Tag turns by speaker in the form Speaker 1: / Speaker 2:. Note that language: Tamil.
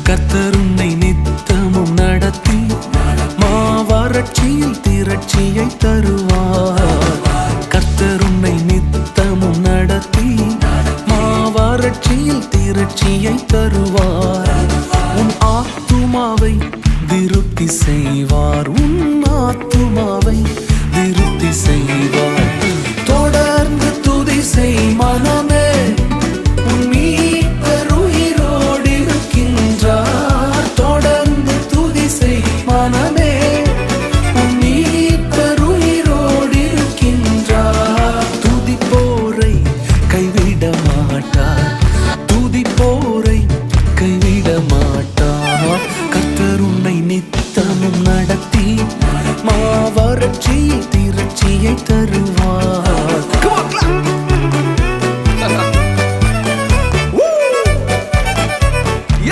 Speaker 1: கர்த்தர் உன்னை நித்தமும் நடத்தி மாவறட்சியில் திரட்சியை தருவார். கர்த்தர் உன்னை நித்தமும் நடத்தி மாவறட்சியில் திரட்சியை தருவார். உன் ஆத்துமாவை திருப்தி செய்வார். உன் ஆத்துமாவை திருப்தி செய்வார். தொடர்ந்து துதி செய் மனமே, உன் மீட்பர் உயிரோடு இருக்கின்றார். தொடர்ந்து துதி செய் மனமே, உன் மீட்பர் உயிரோடு இருக்கின்றார். துதிப்போரை கைவிட மாட்டார். துதிப்போரை கைவிட மாட்டார்.